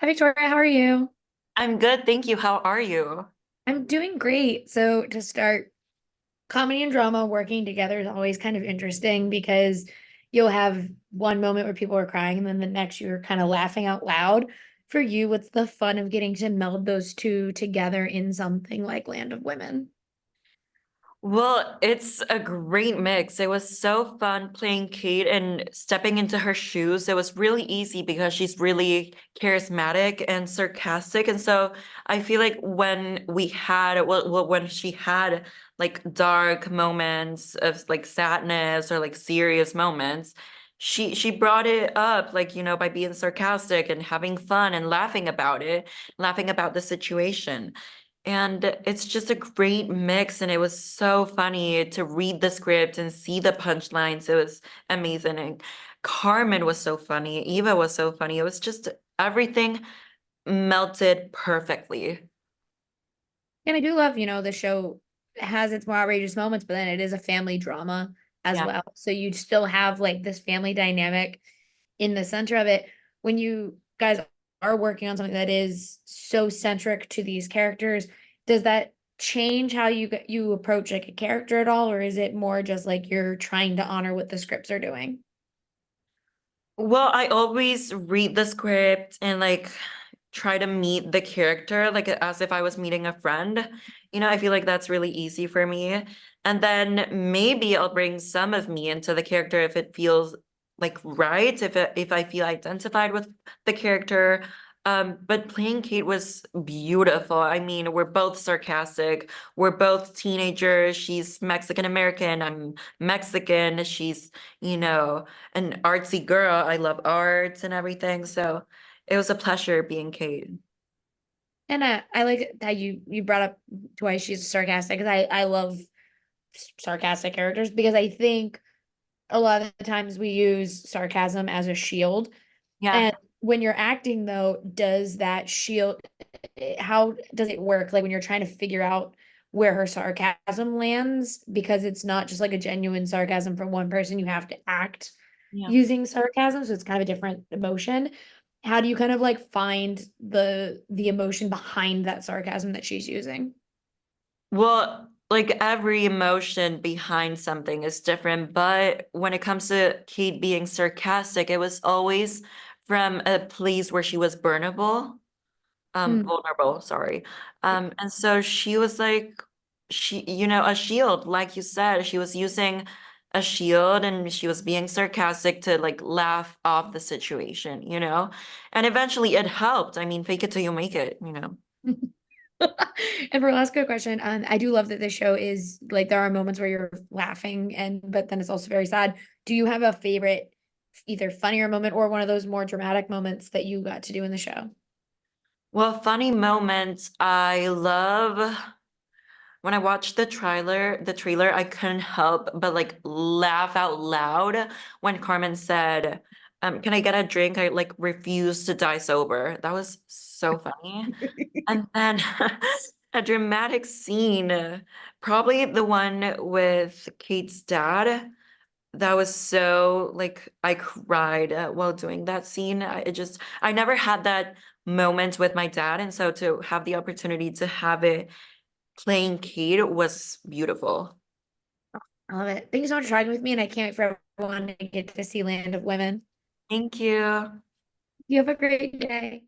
Hi, Victoria. How are you? I'm good, thank you. How are you? I'm doing great. So, to start, comedy and drama working together is always kind of interesting because you'll have one moment where people are crying and then the next you're kind of laughing out loud. For you, what's the fun of getting to meld those two together in something like Land of Women? Well, it's a great mix. It was so fun playing Kate and stepping into her shoes. It was really easy because she's really charismatic and sarcastic. And so I feel like when she had like dark moments of like sadness or like serious moments, she brought it up like, by being sarcastic and having fun and laughing about it, laughing about the situation. And it's just a great mix, and it was so funny to read the script and see the punchlines. It was amazing. And Carmen was so funny. Eva was so funny. It was just everything melted perfectly. And I do love, the show has its more outrageous moments, but then it is a family drama as Yeah. well. So you still have like this family dynamic in the center of it. When you guys are working on something that is so centric to these characters, does that change how you approach like a character at all, or is it more just like you're trying to honor what the scripts are doing? Well, I always read the script and like try to meet the character like as if I was meeting a friend. I feel like that's really easy for me. And then maybe I'll bring some of me into the character if it feels like right, if I feel identified with the character. But playing Kate was beautiful. I mean, we're both sarcastic. We're both teenagers. She's Mexican American. I'm Mexican. She's, you know, an artsy girl. I love arts and everything. So it was a pleasure being Kate. And I like that you brought up why she's sarcastic because I love sarcastic characters because I think a lot of the times we use sarcasm as a shield. Yeah. And when you're acting, though, does that shield, how does it work? Like when you're trying to figure out where her sarcasm lands, because it's not just like a genuine sarcasm from one person, you have to act Yeah. using sarcasm. So it's kind of a different emotion. How do you kind of like find the emotion behind that sarcasm that she's using? Well, like every emotion behind something is different, but when it comes to Kate being sarcastic, it was always from a place where she was Mm. vulnerable, sorry. And so she was like, a shield, like you said, she was using a shield and she was being sarcastic to like laugh off the situation. And eventually it helped. I mean, fake it till you make it. And for a last good question, I do love that this show is like there are moments where you're laughing and but then it's also very sad. Do you have a favorite either funnier moment or one of those more dramatic moments that you got to do in the show? Well, funny moments, I love when I watched the trailer, I couldn't help but like laugh out loud when Carmen said, can I get a drink? I like refuse to die sober. That was so funny. And then a dramatic scene, probably the one with Kate's dad. That was so like I cried while doing that scene. I never had that moment with my dad, and so to have the opportunity to have it playing Kate was beautiful. I love it. Thank you so much for talking with me, and I can't wait for everyone to get to see Land of Women. Thank you. You have a great day.